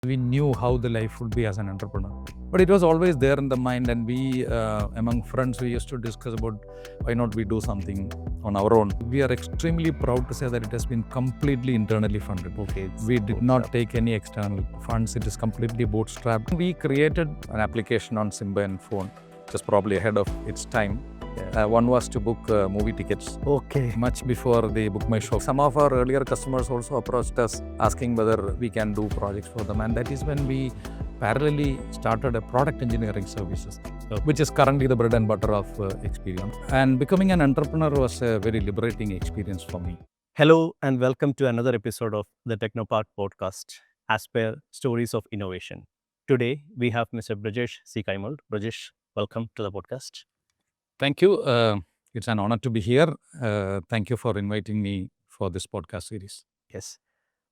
We knew how the life would be as an entrepreneur. But it was always there in the mind, and we, among friends, we used to discuss about why not we do something on our own. We are extremely proud to say that it has been completely internally funded. Okay. We did not take any external funds. It is completely bootstrapped. We created an application on Symbian phone, just probably ahead of its time. One was to book movie tickets. Okay. Much before the Book My Show. Some of our earlier customers also approached us asking whether we can do projects for them, and that is when we parallelly started a product engineering services, which is currently the bread and butter of Experion. And becoming an entrepreneur was a very liberating experience for me. Hello and welcome to another episode of the Technopark podcast, Aspire Stories of Innovation. Today we have Mr. Brajesh C Kaimal. Brajesh, welcome to the podcast. Thank you. It's an honor to be here. Thank you for inviting me for this podcast series. Yes.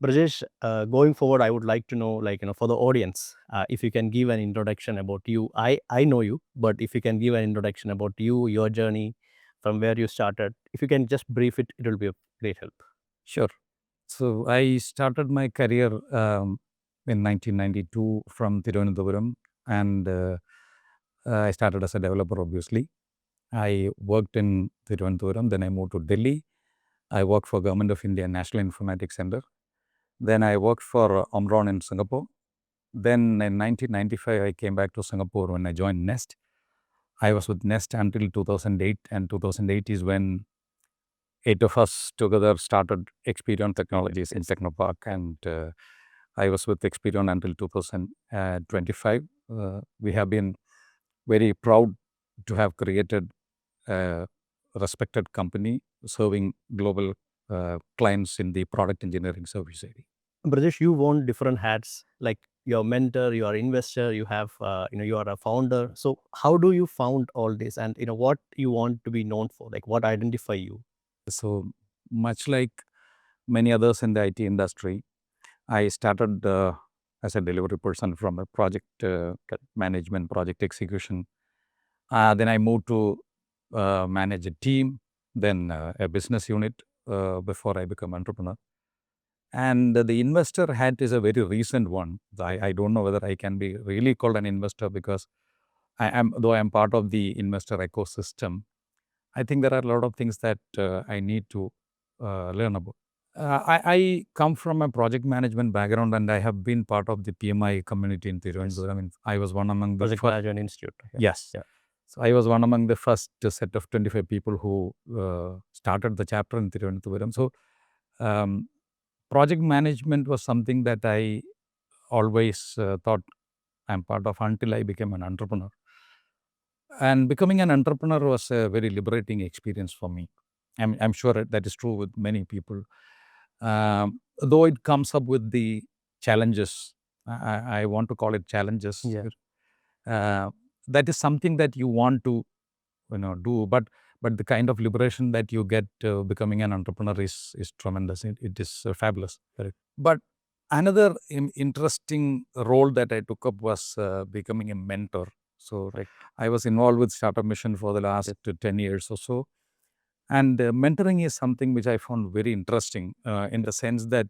Brajesh, going forward, I would like to know, for the audience, if you can give an introduction about you. I know you, but if you can give an introduction about you, your journey, from where you started, if you can just brief it, it will be a great help. Sure. So I started my career in 1992 from Thiruvananthapuram, and I started as a developer, obviously. I worked in Thiruvananthapuram, then I moved to Delhi. I worked for Government of India National Informatics Center. Then I worked for Omron in Singapore. Then in 1995, I came back to Singapore when I joined Nest. I was with Nest until 2008, and 2008 is when 8 of us together started Experion Technologies in Technopark, and I was with Experion until 2025. We have been very proud to have created a respected company serving global clients in the product engineering service area. Brajesh, you worn different hats, like your mentor, you are investor, you have, you are a founder. So how do you found all this, and what you want to be known for, like what identify you? So much like many others in the IT industry, I started as a delivery person from a project management, project execution. Then I moved to manage a team, then a business unit before I become entrepreneur. And the investor hat is a very recent one. I don't know whether I can be really called an investor because though I am part of the investor ecosystem, I think there are a lot of things that I need to learn about. I come from a project management background, and I have been part of the PMI community in Thiruvananthapuram. I mean, I was one among the Project Management Institute. Yes. Yeah. So I was one among the first set of 25 people who started the chapter in Thiruvananthapuram. So project management was something that I always thought I'm part of until I became an entrepreneur. And becoming an entrepreneur was a very liberating experience for me. I'm sure that is true with many people. Though it comes up with the challenges, I want to call it challenges. Yeah. That is something that you want to do, but the kind of liberation that you get becoming an entrepreneur is tremendous. It is fabulous. Correct. But another interesting role that I took up was becoming a mentor. So Right. I was involved with Startup Mission for the last 10 years or so. And mentoring is something which I found very interesting in the sense that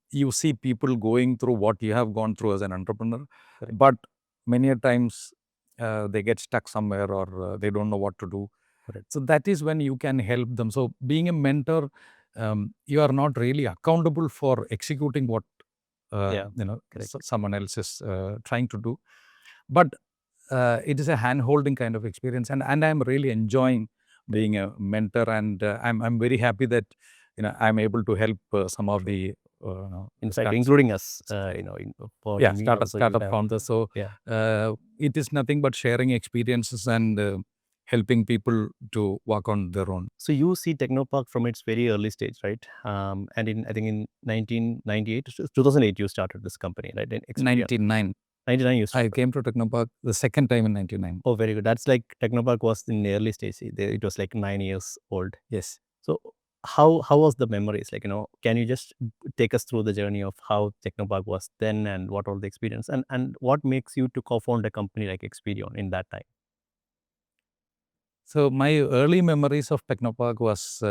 you see people going through what you have gone through as an entrepreneur, Correct. but many a times they get stuck somewhere or they don't know what to do. Correct. So that is when you can help them. So being a mentor, you are not really accountable for executing what someone else is trying to do, but it is a hand-holding kind of experience, and I'm really enjoying being a mentor, and I'm very happy that I'm able to help some of the in fact, including us, startup founders. So it is nothing but sharing experiences and helping people to work on their own. So you see Technopark from its very early stage, right? And I think in 1998, 2008, you started this company, right? In 99. 99 you started. I came to Technopark the second time in 99. Oh, very good. That's like Technopark was in the early stage. It was like 9 years old. Yes. So how was the memories? Like, can you just take us through the journey of how Technopark was then and what all the experience and what makes you to co-found a company like Experion in that time? So my early memories of Technopark was,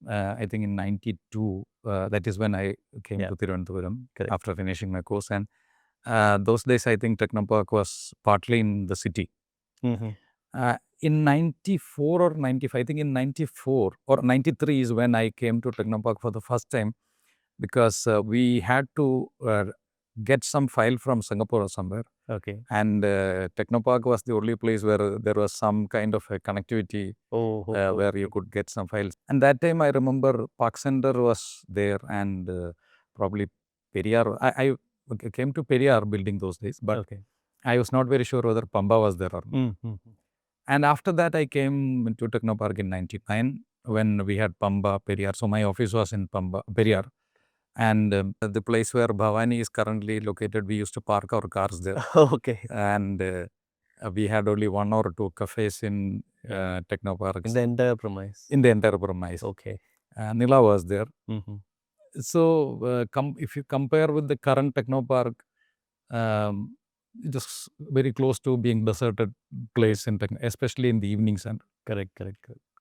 I think in 92, that is when I came Yeah. to Thiruvananthapuram Correct. after finishing my course. And those days, I think Technopark was partly in the city. In 94 or 95, I think in 94 or 93 is when I came to Technopark for the first time, because we had to get some file from Singapore or somewhere. Okay. And Technopark was the only place where there was some kind of a connectivity where you could get some files. And that time I remember Park Center was there, and probably Periyar. I came to Periyar building those days, but Okay. I was not very sure whether Pamba was there or not. And after that, I came into Technopark in 99 when we had Pamba, Periyar. So my office was in Pamba, Periyar. And the place where Bhavani is currently located, we used to park our cars there. Okay. And we had only 1 or 2 cafes in Technopark. In the entire premise. In the entire premise. Okay. Nila was there. So if you compare with the current Technopark, just very close to being deserted place in especially in the evenings. And Correct.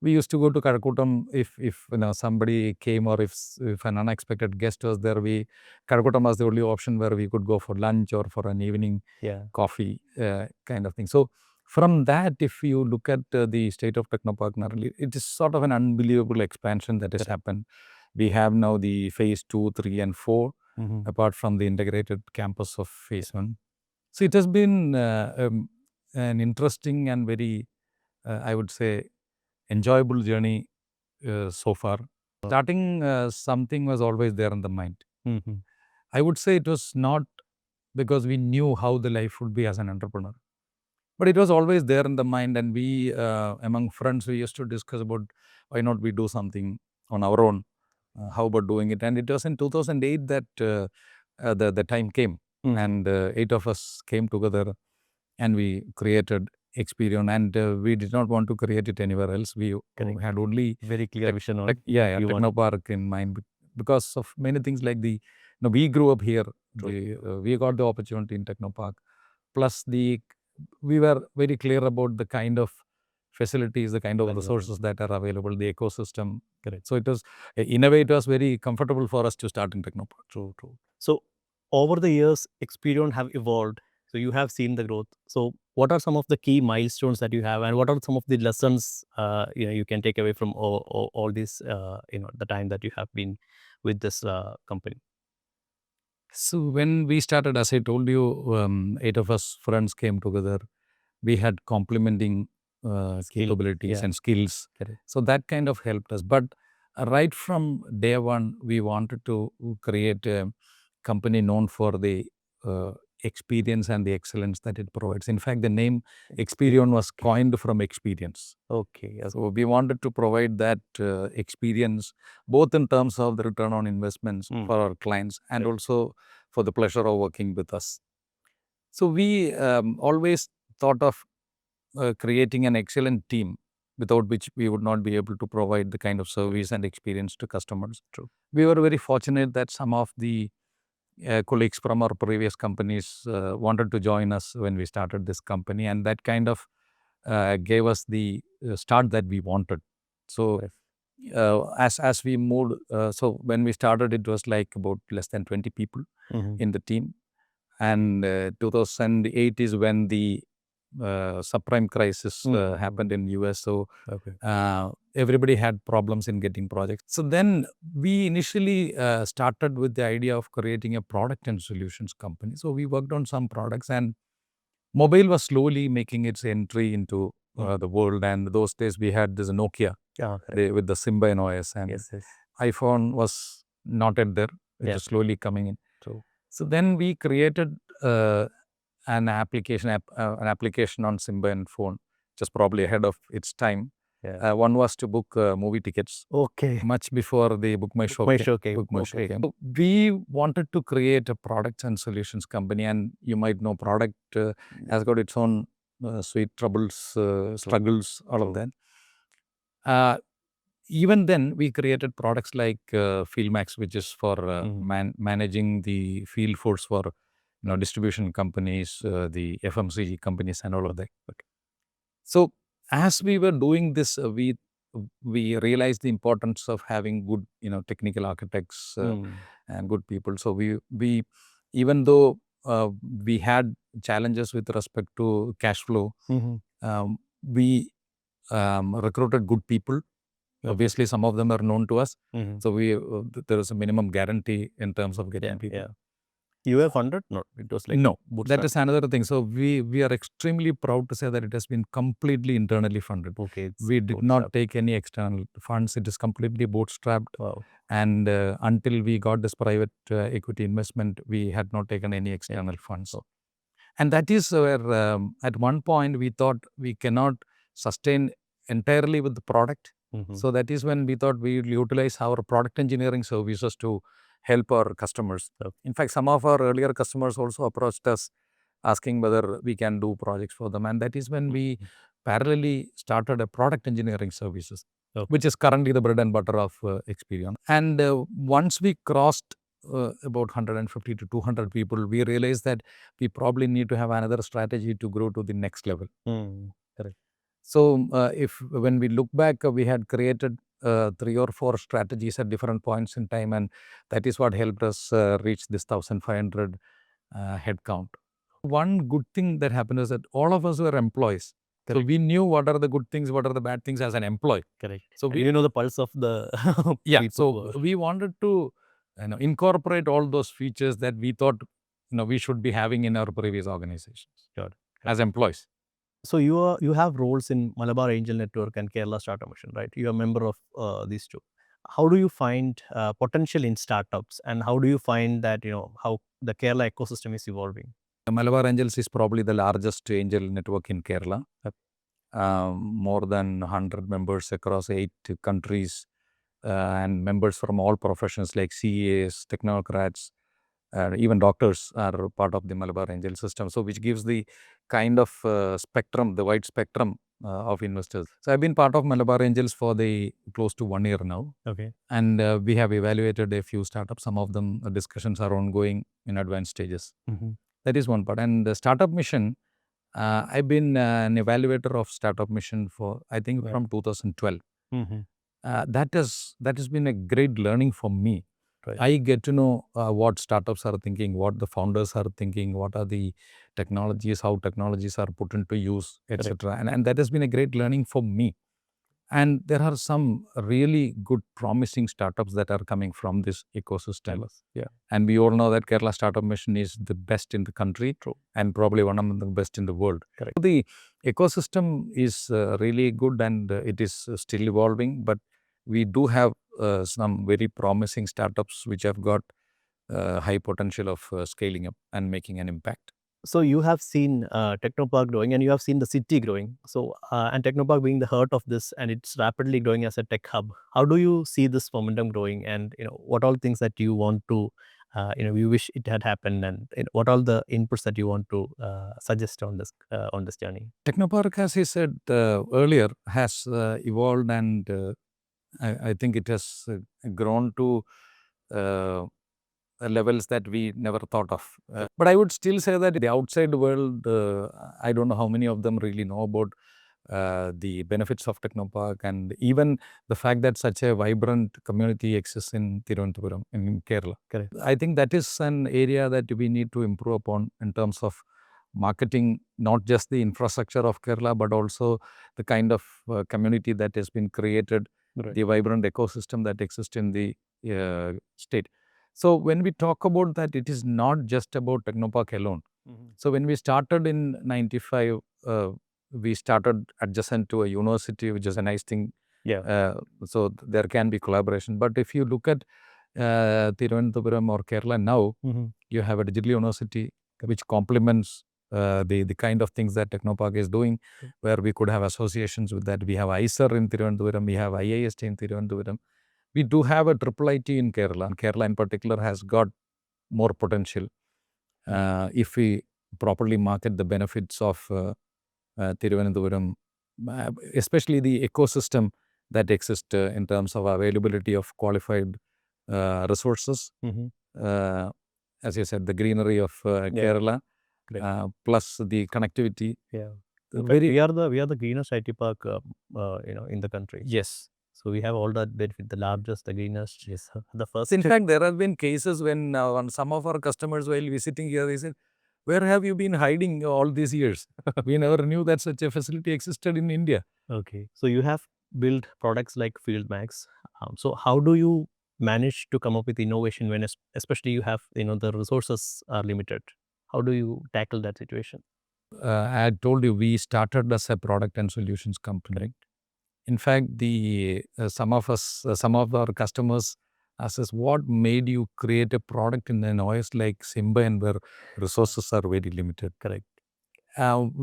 we used to go to Karakotam if somebody came, or if an unexpected guest was there. Karakotam was the only option where we could go for lunch or for an evening coffee kind of thing. So from that, if you look at the state of Technopark Narali, it is sort of an unbelievable expansion that has happened. We have now the phase 2, 3 and 4, apart from the integrated campus of phase 1. So it has been an interesting and very, I would say, enjoyable journey so far. Starting something was always there in the mind. I would say it was not because we knew how the life would be as an entrepreneur, but it was always there in the mind. And we, among friends, we used to discuss about why not we do something on our own. How about doing it? And it was in 2008 that the time came, and 8 of us came together and we created Experion. And we did not want to create it anywhere else. We had only very clear vision on Technopark in mind, because of many things like we grew up here. We got the opportunity in Technopark. Plus we were very clear about the kind of facilities, the kind of resources that are available, the ecosystem. Correct. So it was, in a way, it was very comfortable for us to start in Technopark. True. So over the years, Experion have evolved. So you have seen the growth. So what are some of the key milestones that you have, and what are some of the lessons you can take away from all this the time that you have been with this company? So when we started, as I told you, 8 of us friends came together. We had complementing capabilities and skills. Correct. So that kind of helped us. But right from day one, we wanted to create a company known for the experience and the excellence that it provides. In fact, the name Experion was coined from experience. Okay. So we wanted to provide that experience, both in terms of the return on investments for our clients and also for the pleasure of working with us. So we always thought of creating an excellent team, without which we would not be able to provide the kind of service and experience to customers. True. We were very fortunate that some of the colleagues from our previous companies wanted to join us when we started this company, and that kind of gave us the start that we wanted. So as we moved, so when we started, it was like about less than 20 people in the team. And 2008 is when the subprime crisis happened in US. So everybody had problems in getting projects. So then we initially started with the idea of creating a product and solutions company. So we worked on some products, and mobile was slowly making its entry into the world. And those days we had this Nokia with the Symbian OS, and iPhone was not yet there. It was slowly coming in. So then we created an application on Symbian phone, just probably ahead of its time. One was to book movie tickets. Okay. Much before the Book My Show came. So we wanted to create a products and solutions company, and you might know product has got its own sweet troubles, struggles, all of that. Even then, we created products like Fieldmax, which is for managing the field force for distribution companies, the FMCG companies, and all of that. So as we were doing this, we we realized the importance of having good, technical architects and good people. So we even though we had challenges with respect to cash flow, we recruited good people. Obviously, some of them are known to us. So there is a minimum guarantee in terms of getting people. Yeah. You were funded? No, it was like No, bootstrap? that is another thing. So we are extremely proud to say that it has been completely internally funded. Okay, it's We did bootstrap. not take any external funds. It is completely bootstrapped. Wow. And until we got this private equity investment, we had not taken any external funds. And that is where at one point we thought we cannot sustain entirely with the product. So that is when we thought we will utilize our product engineering services to help our customers. In fact, some of our earlier customers also approached us asking whether we can do projects for them. And that is when we parallelly started a product engineering services, which is currently the bread and butter of Experion. And once we crossed about 150 to 200 people, we realized that we probably need to have another strategy to grow to the next level. Correct. So when we look back, we had created 3 or 4 strategies at different points in time, and that is what helped us reach this 1,500 headcount. One good thing that happened is that all of us were employees. So we knew what are the good things, what are the bad things as an employee. Correct. So we know the pulse of the yeah. So we wanted to incorporate all those features that we thought we should be having in our previous organizations as employees. So you have roles in Malabar Angel Network and Kerala Startup Mission, right? You are a member of these two. How do you find potential in startups, and how do you find that how the Kerala ecosystem is evolving? Malabar Angels is probably the largest angel network in Kerala. More than 100 members across 8 countries, and members from all professions like CAs, technocrats, even doctors are part of the Malabar Angel system. So which gives the kind of spectrum, the wide spectrum of investors. So I've been part of Malabar Angels for the close to 1 year now. Okay. And we have evaluated a few startups. Some of them discussions are ongoing in advanced stages. That is one part. And the Startup Mission, I've been an evaluator of Startup Mission for, I think, from 2012. That has been a great learning for me. I get to know what startups are thinking, what the founders are thinking, what are the technologies, how technologies are put into use, etc. And that has been a great learning for me. And there are some really good, promising startups that are coming from this ecosystem. And we all know that Kerala Startup Mission is the best in the country and probably one of the best in the world. So the ecosystem is really good, and it is still evolving, but we do have some very promising startups which have got high potential of scaling up and making an impact. So you have seen Technopark growing, and you have seen the city growing. So and Technopark being the heart of this, and it's rapidly growing as a tech hub. How do you see this momentum growing, and what all things that you want to, you wish it had happened, and what all the inputs that you want to suggest on this journey? Technopark, as I said earlier, has evolved, and I think it has grown to levels that we never thought of. But I would still say that the outside world, I don't know how many of them really know about the benefits of Technopark, and even the fact that such a vibrant community exists in Thiruvananthapuram, in Kerala. Correct. I think that is an area that we need to improve upon in terms of marketing, not just the infrastructure of Kerala, but also the kind of community that has been created, the vibrant ecosystem that exists in the state. So when we talk about that, it is not just about Technopark alone. So when we started in 95, we started adjacent to a university, which is a nice thing. So there can be collaboration. But if you look at Thiruvananthapuram or Kerala now, you have a digital university which complements the kind of things that Technopark is doing, where we could have associations with that. We have ISER in Thiruvananthapuram, we have IIST in Thiruvananthapuram. We do have a triple IT in Kerala, and Kerala in particular has got more potential if we properly market the benefits of Thiruvananthapuram, especially the ecosystem that exists in terms of availability of qualified resources. As you said, the greenery of Kerala, plus the connectivity. In fact, very we are the greenest IT park, in the country. yes. So we have all that benefit, the largest, the greenest, Yes. the first. So in fact, there have been cases when on some of our customers while visiting here, they said, "Where have you been hiding all these years? We never knew that such a facility existed in India." Okay. So you have built products like Field Max. So how do you manage to come up with innovation when, especially you have, the resources are limited? How do you tackle that situation? I had told you we started as a product and solutions company. Correct. In fact, the some of our customers asked us, "What made you create a product in an OS like Symbian where resources are very limited?" Correct.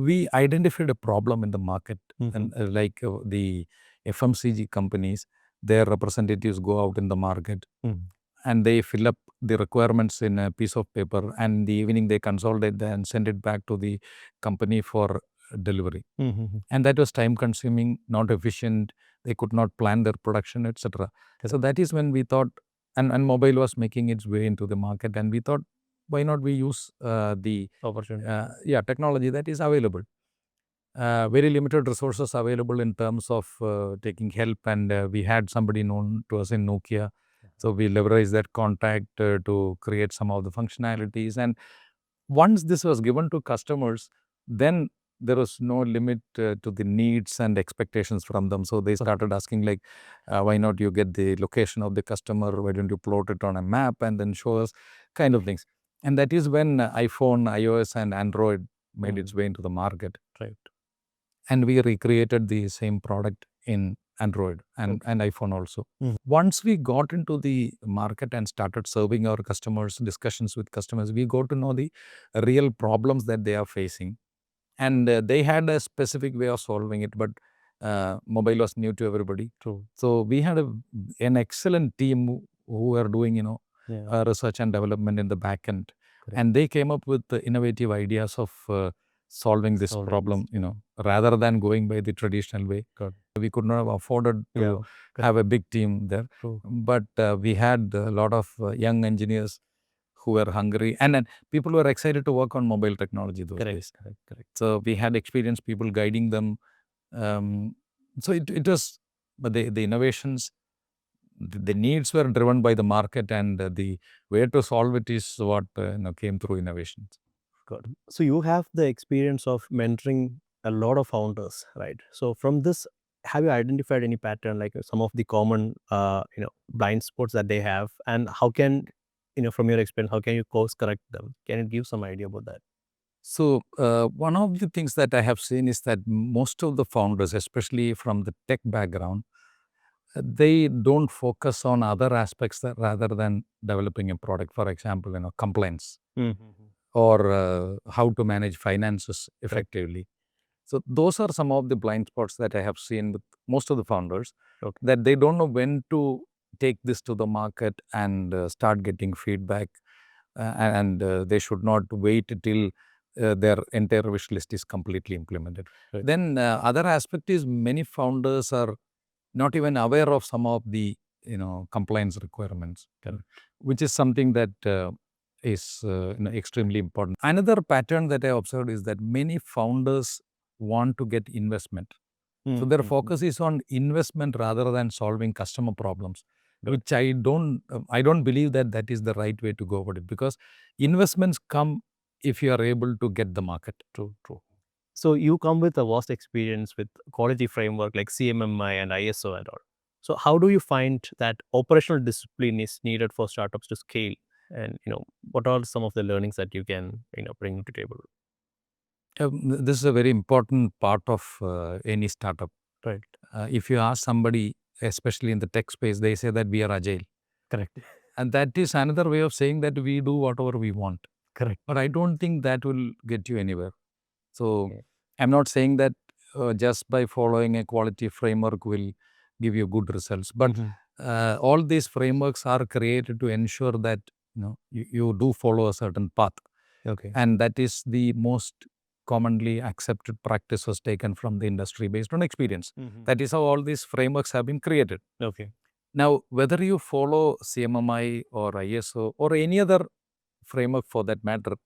We identified a problem in the market, and Mhm. the FMCG companies, their representatives go out in the market Mhm. and they fill up the requirements in a piece of paper, and in the evening they consolidate that and send it back to the company for delivery. Mhm. And that was time consuming, not efficient. They could not plan their production, etc. So Correct. that is when we thought, and mobile was making its way into the market, and we thought, why not we use the Opportunity. technology that is available. Very limited resources available in terms of taking help, and we had somebody known to us in Nokia, so we leveraged that contact to create some of the functionalities. And once this was given to customers, then there was no limit to the needs and expectations from them. So they started asking like, why not you get the location of the customer? Why don't you plot it on a map and then show us, kind of things. And that is when iPhone, iOS, and Android made its way into the market. Right. And we recreated the same product in Android and iPhone also. Mhm. Once we got into the market and started serving our customers, discussions with customers, we got to know the real problems that they are facing. And they had a specific way of solving it, but mobile was new to everybody. True. So we had an excellent team who were doing, Yeah. research and development in the back end. Correct. And they came up with the innovative ideas of solving this Solving problem, this. rather than going by the traditional way. Good. We could not have afforded Yeah. to have a big team there. True. But we had a lot of young engineers who were hungry, and then people were excited to work on mobile technology those Correct. days. Correct. Correct. So we had experienced people guiding them. So it was, but the innovations, the needs were driven by the market, and the way to solve it is what came through innovations. Good. So you have the experience of mentoring a lot of founders, right? So from this, have you identified any pattern, like some of the common, blind spots that they have, and how can, from your experience, how can you course correct them? Can you give some idea about that? So one of the things that I have seen is that most of the founders, especially from the tech background, they don't focus on other aspects rather than developing a product. For example, compliance Mm-hmm. or how to manage finances Correct. effectively. So those are some of the blind spots that I have seen with most of the founders, Okay. that they don't know when to take this to the market and start getting feedback, and they should not wait till their entire wish list is completely implemented. Right. Then other aspect is many founders are not even aware of some of the compliance requirements, Correct. which is something that is extremely important. Another pattern that I observed is that many founders want to get investment. So their Mm-hmm. focus is on investment rather than solving customer problems, Correct. which I don't believe that that is the right way to go about it, because investments come if you are able to get the market. True. True. So you come with a vast experience with quality framework like CMMI and ISO and all. So how do you find that operational discipline is needed for startups to scale? And what are some of the learnings that you can bring to table? This is a very important part of any startup. Right. If you ask somebody, especially in the tech space, they say that we are agile. Correct. And that is another way of saying that we do whatever we want. Correct. But I don't think that will get you anywhere. So Okay. I'm not saying that just by following a quality framework will give you good results. But Mhm. all these frameworks are created to ensure that you do follow a certain path. Okay. And that is the most commonly accepted practice was taken from the industry based on experience. Mhm. That is how all these frameworks have been created. Okay. Now, whether you follow CMMI or ISO or any other framework for that matter,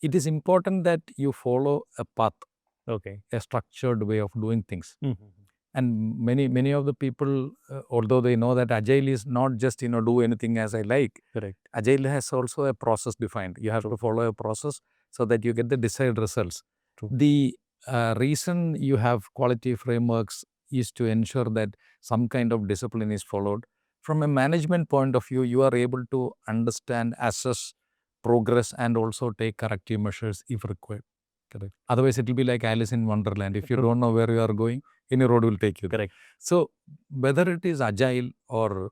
it is important that you follow a path. Okay. a structured way of doing things. Mhm. And many of the people, although they know that agile is not just do anything as I like, Correct. agile has also a process defined. You have to follow a process so that you get the desired results. True. The reason you have quality frameworks is to ensure that some kind of discipline is followed. From a management point of view, you are able to understand, assess progress, and also take corrective measures if required. Correct. Otherwise, it will be like Alice in Wonderland. If you True. don't know where you are going, any road will take you there. Correct. So whether it is agile or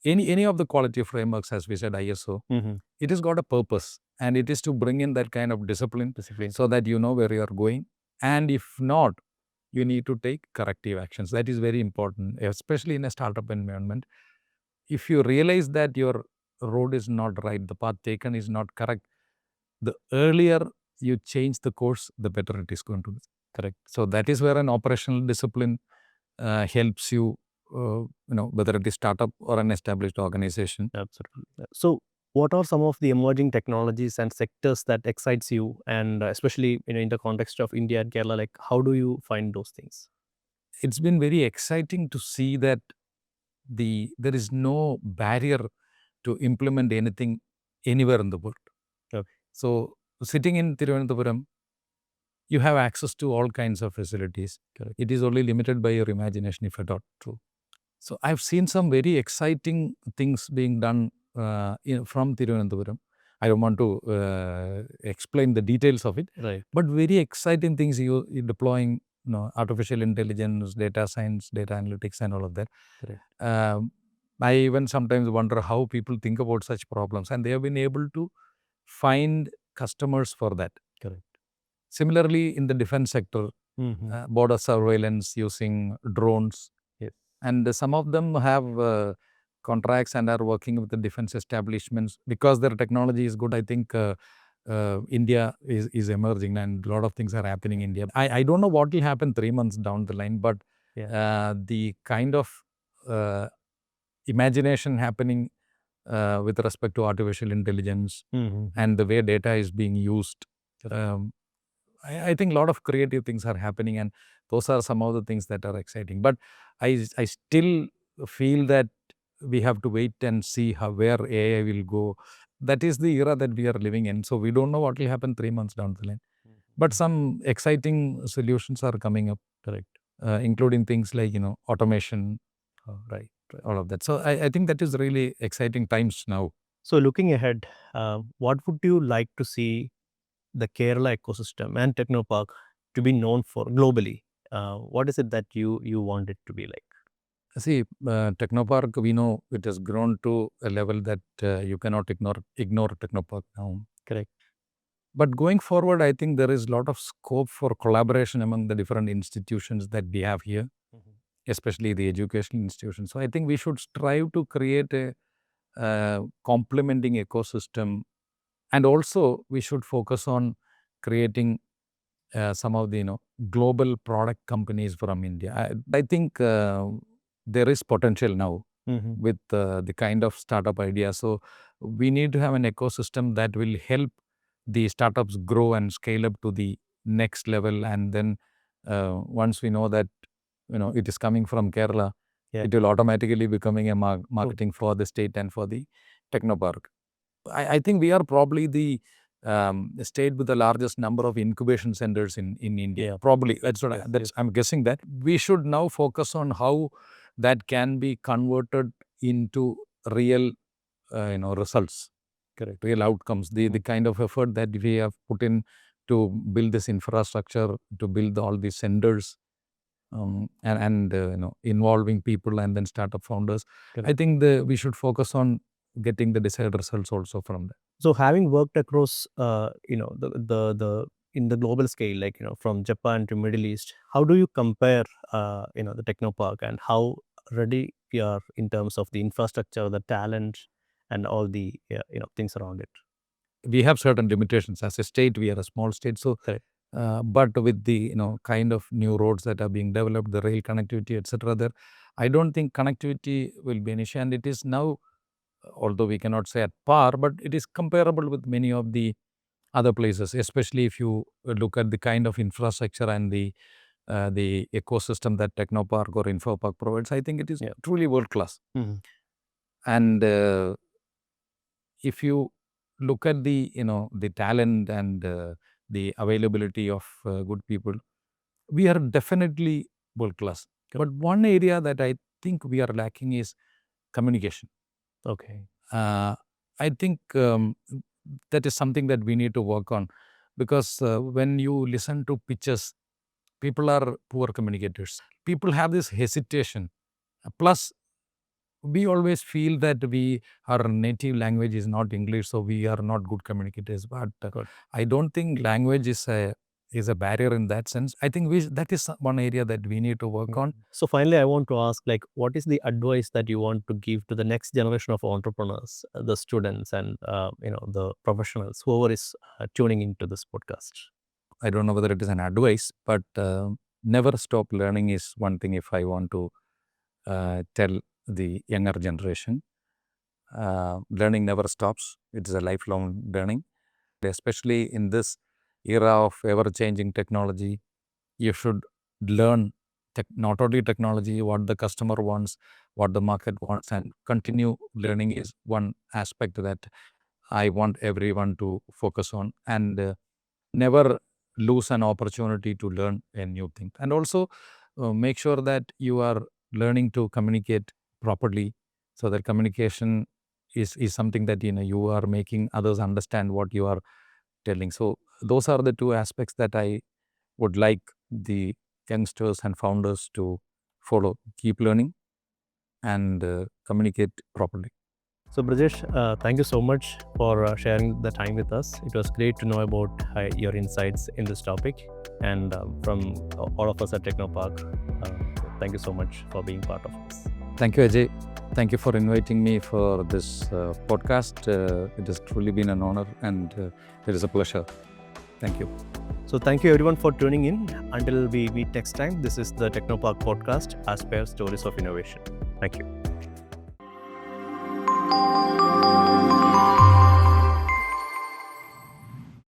any of the quality frameworks, as we said, ISO, Mhm. it has got a purpose, and it is to bring in that kind of discipline Discipline. so that you know where you are going. And if not, you need to take corrective actions. That is very important, especially in a startup environment. If you realize that your road is not right, the path taken is not correct, the earlier you change the course, the better it is going to be. Correct. So that is where an operational discipline helps you, whether it is startup or an established organization. Absolutely. So, what are some of the emerging technologies and sectors that excites you, and especially in the context of India and Kerala, like how do you find those things? It's been very exciting to see that there is no barrier to implement anything anywhere in the world. Okay. So sitting in Thiruvananthapuram, you have access to all kinds of facilities. Correct. It is only limited by your imagination, if at all. True. So I've seen some very exciting things being done from Thiruvananthapuram. I don't want to explain the details of it, Right. but very exciting things you deploying, artificial intelligence, data science, data analytics, and all of that. Correct. I even sometimes wonder how people think about such problems, and they have been able to find customers for that. Correct. Similarly, in the defense sector, Mhm. border surveillance using drones, Yes. and some of them have contracts and are working with the defense establishments because their technology is good. I think India is emerging and a lot of things are happening in India. I don't know what will happen 3 months down the line, but Yeah. the kind of uh, imagination happening with respect to artificial intelligence Mhm. and the way data is being used. Correct. I think a lot of creative things are happening, and those are some of the things that are exciting. But I still feel that we have to wait and see where AI will go. That is the era that we are living in. So we don't know what will happen 3 months down the line. But some exciting solutions are coming up. Correct. Including things like automation, Right. all of that. So I think that is really exciting times now. So, looking ahead, what would you like to see the Kerala ecosystem and Technopark to be known for globally? What is it that you want it to be like? See, Technopark, we know it has grown to a level that you cannot ignore Technopark now. Correct. But going forward, I think there is a lot of scope for collaboration among the different institutions that we have here, Mhm. especially the educational institutions. So I think we should strive to create a complementing ecosystem, and also we should focus on creating some of the global product companies from India. I think there is potential now Mhm. with the kind of startup idea. So we need to have an ecosystem that will help the startups grow and scale up to the next level. And then once we know that it is coming from Kerala, Yeah. it will automatically becoming a marketing for the state and for the Technopark. I think we are probably the state with the largest number of incubation centers in India. Yeah. Probably that's what Yes. Yes. I'm guessing that we should now focus on how that can be converted into real results. Correct. Real outcomes. The kind of effort that we have put in to build this infrastructure, to build all these centers, and involving people and then startup founders. Correct. I think we should focus on getting the desired results also from that. So, having worked across, the in the global scale, like from Japan to Middle East, how do you compare, the Technopark and how ready we are in terms of the infrastructure, the talent, and all the things around it? We have certain limitations as a state. We are a small state, so Correct. but with the kind of new roads that are being developed, the rail connectivity, etc. There, I don't think connectivity will be an issue, and it is now, although we cannot say at par, but it is comparable with many of the other places, especially if you look at the kind of infrastructure and the ecosystem that Technopark or InfoPark provides. I think it is truly world class. And if you look at the the talent and the availability of good people, we are definitely world class. But one area that I think we are lacking is communication. Okay. I think that is something that we need to work on, because when you listen to pitches, people are poor communicators. People have this hesitation. Plus, we always feel that our native language is not English, so we are not good communicators. But I don't think language is a barrier in that sense. I think that is one area that we need to work on. So finally, I want to ask, like, what is the advice that you want to give to the next generation of entrepreneurs, the students, and the professionals, whoever is tuning into this podcast? I don't know whether it is an advice, but never stop learning is one thing. If I want to tell the younger generation, learning never stops. It is a lifelong learning. Especially in this era of ever-changing technology, you should learn not only technology, what the customer wants, what the market wants, and continue learning is one aspect that I want everyone to focus on, and never lose an opportunity to learn a new thing. And also make sure that you are learning to communicate properly, so that communication is something that you are making others understand what you are telling. So those are the two aspects that I would like the youngsters and founders to follow. Keep learning and communicate properly. So Brajesh, thank you so much for sharing the time with us. It was great to know about your insights in this topic, and from all of us at Technopark, thank you so much for being part of this. Thank you, Ajay. Thank you for inviting me for this podcast. It has truly been an honor, and it is a pleasure. Thank you. So thank you everyone for tuning in. Until we meet next time, this is the Technopark podcast, Aspire Stories of Innovation. Thank you.